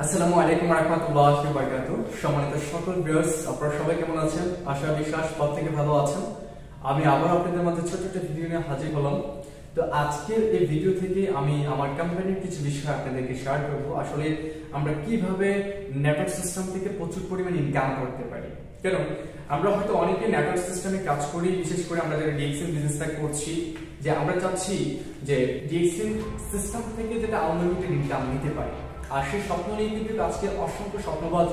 আসসালামু আলাইকুম ওয়া রাহমাতুল্লাহি ওয়া বারাকাতুহু। সম্মানিত সকল ভিউয়ার্স, আপনারা সবাই কেমন আছেন? আশা বিশ্বাস পথ থেকে ভালো আছেন। আমি আবার আপনাদের মাঝে ছোট ছোট ভিডিও নিয়ে হাজির হলাম। তো আজকের এই ভিডিও থেকে আমি আমার কোম্পানির কিছু বিষয় আপনাদেরকে শেয়ার করব। আসলে আমরা কিভাবে নেটওয়ার্ক সিস্টেম থেকে প্রচুর পরিমাণে ইনকাম করতে পারি। কারণ আমরা হয়তো অনেকে নেটওয়ার্ক সিস্টেমে কাজ করি, বিশেষ করে আমরা যারা ডিএক্সএন বিজনেসটা করছি, যে আমরা চাচ্ছি যে ডিএক্সএন সিস্টেম থেকে যেটা আনলিমিটেড ইনকাম নিতে পারি। আর সেই স্বপ্ন নিয়ে কিন্তু আজকে অসংখ্য স্বপ্নবাজ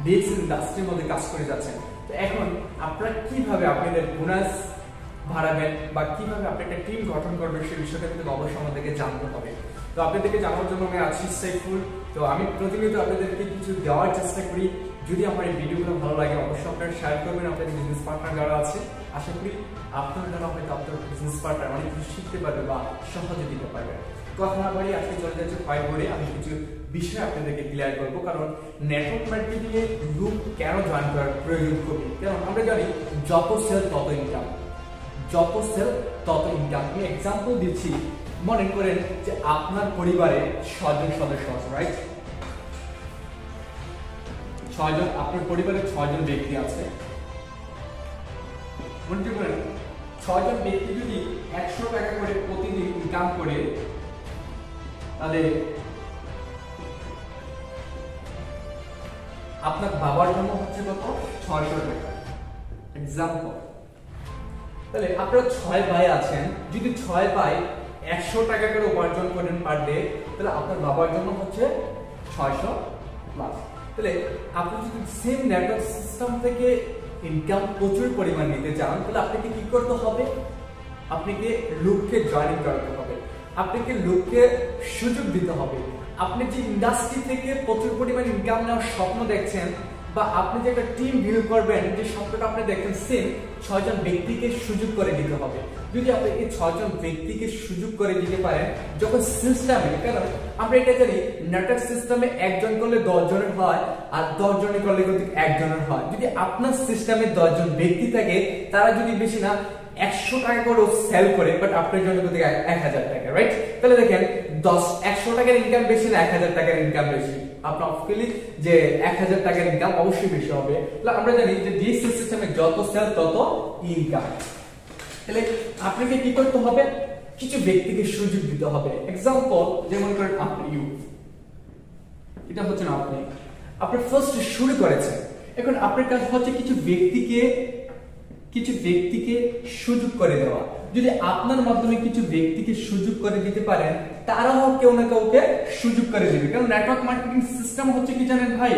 ডিএক্সএন ইন্ডাস্ট্রির মধ্যে কাজ করে যাচ্ছেন। তো এখন আপনারা কিভাবে আপনাদের বোনাস বাড়াবেন বা কিভাবে আপনি একটা টিম গঠন করবেন সেই বিষয়টা কিন্তু অবশ্যই আমাদেরকে জানতে হবে। তো আপনাদেরকে জানার জন্য আমি আছি সাইফুল। তো আমি প্রতিনিয়ত আপনাদেরকে কিছু দেওয়ার চেষ্টা করি। যদি আমার এই ভিডিওগুলো ভালো লাগে অবশ্যই আপনারা শেয়ার করবেন আপনাদের বিজনেস পার্টনার যারা আছে। আশা করি আপনার দ্বারা হয়তো আপনার বিজনেস পার্টনার অনেক কিছু শিখতে পারবে বা সহজে দিতে পারবে। কথা না বাড়ি আজকে চলে যাচ্ছে ফাইবারে। আমি কিছু বিষয় আপনাদেরকে ক্লিয়ার করবো। কারণ নেটওয়ার্ক মার্কেটিং এ গ্রুপ কেন জয়েন করার প্রয়োজন খুবই, কারণ আমরা জানি যত সেল তত ইনকাম, যত সেল তত ইনকাম। আমি এক্সাম্পল দিচ্ছি, মনে করেন যে আপনার পরিবারে 6 জন সদস্য আছে, রাইট? 6 জন, আপনার পরিবারে 6 জন ব্যক্তি আছে। মনে করেন 6 জন ব্যক্তি যদি 100 টাকা করে প্রতিদিন ইনকাম করে, তাহলে আপনার বাবার জন্য হচ্ছে কত? 600 টাকা। এক্সাম্পল, তাহলে আপনারা 6 ভাই আছেন, যদি 6 ভাই 100 টাকা করে উপার্জন করেন পার ডে, তাহলে আপনার বাবার জন্য হচ্ছে 600 প্লাস। তাহলে আপনি যদি সেম নেটওয়ার্ক সিস্টেম থেকে ইনকাম প্রচুর পরিমাণ নিতে চান, তাহলে আপনাকে কি করতে হবে? আপনাকে লোককে জয়েন করাতে হবে, আপনাকে লোককে সুযোগ দিতে হবে। আপনি যে ইন্ডাস্ট্রি থেকে প্রচুর পরিমাণ ইনকাম নেওয়ার স্বপ্ন দেখছেন বা আপনি যে একটা টিম বিল্ড করবেন, যে স্বপ্নটা আপনি দেখছেন, সেম 6 জন ব্যক্তিকে সুযোগ করে দিতে হবে। যদি আপনি এই 6 জন ব্যক্তিকে সুযোগ করে দিতে পারেন, যখন সিস্টেমে, কারণ আমরা এটা জানি নেটওয়ার্ক সিস্টেমে একজন করলে 10 জনের হয়, আর 10 জনের করলে কিন্তু একজনের হয়। যদি আপনার সিস্টেমে 10 জন ব্যক্তি থাকে, তারা যদি বেশি না 100 টাকা করে সেল করে, বাট আপনার জন্য কিন্তু 1000 টাকা, রাইট? তাহলে দেখেন 100 টাকার ইনকাম বেশি না 1000 টাকার ইনকাম বেশি? আপনার অফিসিয়ালি যে 1000 টাকার ইনকাম অবশ্যই বেশি হবে। তাহলে আমরা জানি যে ডিএক্সএন সিস্টেমে যত সেল তত ইনকাম। তাহলে আপনাকে কি করতে হবে? কিছু ব্যক্তিকে সুযোগ দিতে হবে। এক্সাম্পল, যেমন করেন আপনি, এটা হচ্ছে না, আপনি ফার্স্ট শুরু করেছেন, এখন আপনার কাজ হচ্ছে কিছু ব্যক্তিকে সুযোগ করে দেওয়া। যদি আপনার মাধ্যমে কিছু ব্যক্তিকে সুযোগ করে দিতে পারেন, তারাও কেউ না কাউকে সুযোগ করে দিবে। কারণ নেটওয়ার্ক মার্কেটিং সিস্টেম হচ্ছে কি জানেন ভাই,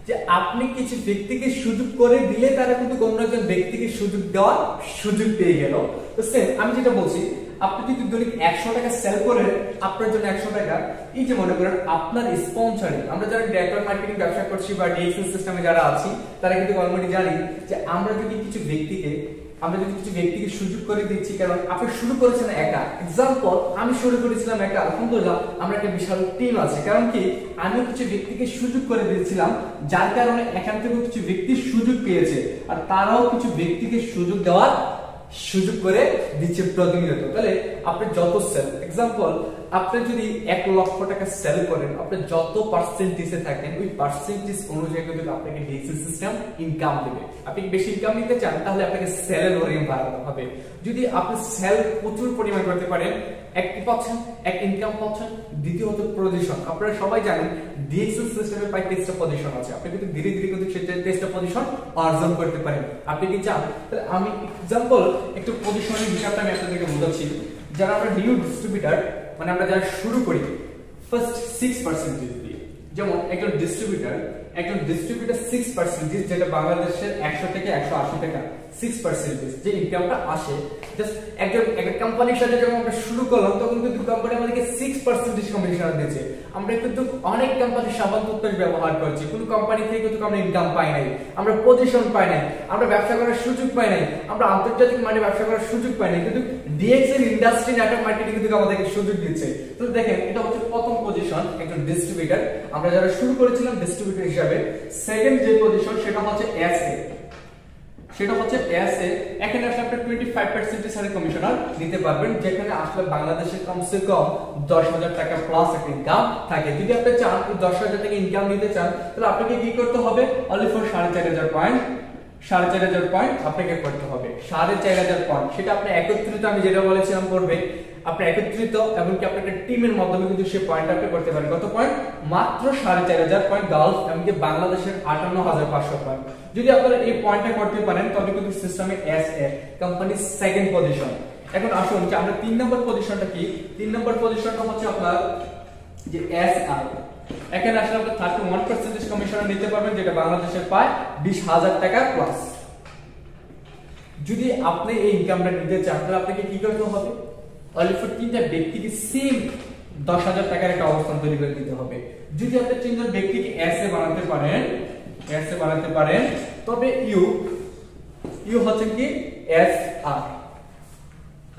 যে আপনি কিছু ব্যক্তিকে সুযোগ করে দিলে তারা কিন্তু অন্য একজন ব্যক্তিকে সুযোগ দেওয়ার সুযোগ পেয়ে গেল। তো সেম আমি যেটা বলছি, আপনি যদি দৈনিক 100 টাকা সেল করেন, আপনার জন্য 100 টাকা। এই যে মনে করেন আপনার স্পন্সরিং, আমরা যারা নেটওয়ার্ক মার্কেটিং ব্যবসা করছি বা ডিএক্সএন সিস্টেমে যারা আছি, তারা কিন্তু অলরেডি জানি যে আমরা যদি কিছু ব্যক্তিকে সুযোগ করে দিচ্ছি, কারণ আপনি শুরু করেছেন একা। এক্সাম্পল, আমি শুরু করেছিলাম একা, আলহামদুলিল্লাহ আমার একটা বিশাল টিম আছে। কারণ কি, আমি কিছু ব্যক্তিকে সুযোগ করে দিয়েছিলাম, যার কারণে এখান থেকে কিছু ব্যক্তি সুযোগ পেয়েছে, আর তারাও কিছু ব্যক্তিকে সুযোগ করে দিচ্ছে প্রতিনিয়ত। তাহলে আপনি যত সেল, এক্সাম্পল, আপনি যদি 1 লক্ষ টাকা সেল করেন, আপনি যত পার্সেন্টেজে থাকেন, ওই পার্সেন্টেজ অনুযায়ী কিন্তু আপনাকে ডিএক্সএন সিস্টেম ইনকাম দেবে। আপনি বেশি ইনকাম নিতে চান, তাহলে আপনাকে সেলের ওরিয়েন্ট বাড়াতে হবে। যদি আপনি সেল প্রচুর পরিমাণ করতে পারেন, একটি পাচ্ছেন, এক ইনকাম পাচ্ছেন। দ্বিতীয়ত পজিশন, আপনারা সবাই জানেন ডিএক্সএন সিস্টেমে প্রায় 23টা পজিশন আছে। আপনি কিন্তু ধীরে ধীরে কিন্তু সেই 23টা পজিশন অর্জন করতে পারেন। আপনি কি চান? তাহলে আমি এক্সাম্পল একটু পজিশনের হিসাবটা আমি আপনাদেরকে বোঝাচ্ছি। যারা আমরা নিউ ডিস্ট্রিবিউটর, মানে আমরা যারা শুরু করি ফার্স্ট 6% দিয়ে, যেমন একজন ডিস্ট্রিবিউটর 6%, যেটা বাংলাদেশের 100 থেকে 180 টাকা 6% যে ইনকামটা আসে। জাস্ট একটা কোম্পানির সাথে যখন আমরা শুরু করলাম, তখন কিন্তু কোম্পানি আমাদেরকে 6% কমিশন দিয়েছে। আমরা কিন্তু অনেক কোম্পানির সাবান টুথপেস্ট ব্যবহার করছি, কোনো কোম্পানি থেকে কিন্তু আমরা ইনকাম পাই নাই, আমরা পজিশন পাই নাই, আমরা ব্যবসা করার সুযোগ পাই নাই, আমরা আন্তর্জাতিক মানে ব্যবসা করার সুযোগ পাই নাই। কিন্তু ডিএক্সএন ইন্ডাস্ট্রি নেটওয়ার্ক মার্কেটিং কিন্তু আমাদেরকে সুযোগ দিচ্ছে। তো দেখেন, এটা হচ্ছে প্রথম পজিশন, একজন ডিস্ট্রিবিউটর, আমরা যারা শুরু করেছিলাম ডিস্ট্রিবিউটর হিসাবে। সেকেন্ড যে পজিশন, সেটা হচ্ছে এসএ, সেটা হচ্ছে এস এ। এখানে আসলে আপনি 25% হারে কমিশনার নিতে পারবেন, যেখানে আসলে বাংলাদেশে কমসে কম 10,000 টাকা প্লাস একটা ইনকাম থাকে। যদি আপনি চান 10,000 টাকা ইনকাম নিতে চান, তাহলে আপনাকে কি করতে হবে? অনলি ফর 4,500 পয়েন্ট, 4,500 পয়েন্ট আপনাকে করতে হবে। 4,500 পয়েন্ট সেটা আপনি একত্রিত, আমি যেটা বলেছিলাম করবে, আপনি একত্রিত এবং কি আপনি একটা টিমের মাধ্যমে কিন্তু সেই পয়েন্ট আপনি করতে পারেন। কত পয়েন্ট? মাত্র 4,500 পয়েন্ট গালফ এবং কি বাংলাদেশের 58,500 পয়েন্ট। যদি আপনারা এই পয়েন্টটা করতে পারেন তবে কিন্তু সিস্টেমে S a company second position. এখন আসুন যে আমরা 3 নম্বর পজিশনটা কি? 3 নম্বর পজিশনটা হচ্ছে আপনার যে এস আর। এখানে আসলে আপনি 31% কমিশন নিতে পারবেন, যেটা বাংলাদেশের পায় 20,000 টাকা প্লাস। যদি আপনি এই ইনকামটা নিতে চান তাহলে আপনাকে কি করতে হবে? অনলি ফর 3টা ব্যক্তিকে সেম 10,000 টাকার একটা অবস্থান তৈরি করে দিতে হবে। যদি আপনি 3জন ব্যক্তিকে এস এ বানাতে পারেন, তবে ইউ হচ্ছে কি এস আর।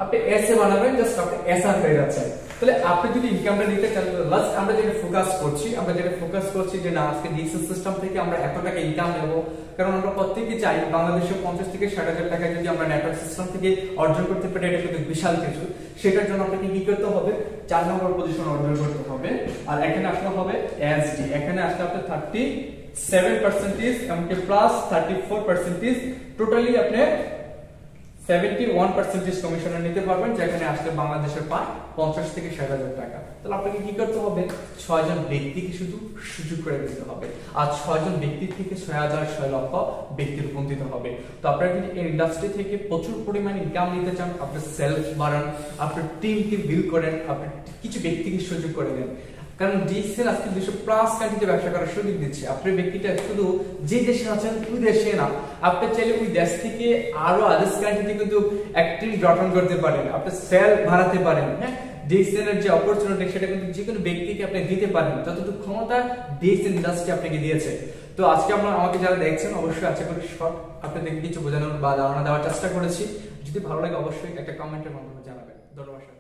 আপনি এস এ বানাবেন, জাস্ট আপনি এস আর হয়ে যাচ্ছে। তাহলে আপনি যদি ইনকামটা নিতে চান, লাস্ট আমরা যেটা ফোকাস করছি যে না, আজকে ডিজিটাল সিস্টেম থেকে আমরা এত টাকা ইনকাম নেব, কারণ আমরা প্রত্যেকই চাই বাংলাদেশে 50 থেকে 60,000 টাকা যদি আমরা নেটওয়ার্ক সিস্টেম থেকে অর্জন করতে পারি, এটা কিন্তু বিশাল কিছু। সেটার জন্য আপনাকে কি করতে হবে? 4 নম্বর পজিশন অর্জন করতে হবে। আর এখানে আসলে হবে এসডি। এখানে আসলে আপনি 37% এমনকি প্লাস 34%, টোটালি আপনি 71% কমিশনার নিতে পারবেন, যেখানে আসলে বাংলাদেশের পায় 50 থেকে 60,000 টাকা। তাহলে আপনাকে কি করতে হবে? 6 জন ব্যক্তিকে শুধু সুযোগ করে দিতে হবে। আর 6 জন ব্যক্তি থেকে 6,000 লক্ষ ব্যক্তির রূপম দিতে হবে। তো আপনারা যদি এই ইন্ডাস্ট্রি থেকে প্রচুর পরিমাণ ইনকাম নিতে চান, আপনার সেলফ বাড়ান, আপনার টিমকে বিল্ড করেন, আপনার কিছু ব্যক্তিকে সুযোগ করে দেন। কারণ ডিএক্সএল আজকে 200+ কান্ট্রিতে ব্যবসা করার সুযোগ দিচ্ছে। আপনার ব্যক্তিটা শুধু যে দেশে আছেন ওই দেশে না, আপনি চাইলে ওই দেশ থেকে আরো আদার্স কান্ট্রিতে কিন্তু অ্যাক্টিভ গঠন করতে পারেন, আপনি সেল বাড়াতে পারেন। হ্যাঁ, ডিএক্সএল এর যে অপরচুনিটি সেটা কিন্তু যে কোনো ব্যক্তিকে আপনি দিতে পারেন, যতটুকু ক্ষমতা ডিএক্সএল ইন্ডাস্ট্রি আপনাকে দিয়েছে। তো আজকে আমাকে যারা দেখছেন, অবশ্যই আশা করি শর্ট আপনাদেরকে কিছু বোঝানোর বা ধারণা দেওয়ার চেষ্টা করেছি। যদি ভালো লাগে অবশ্যই একটা কমেন্টের মাধ্যমে জানাবেন। ধন্যবাদ।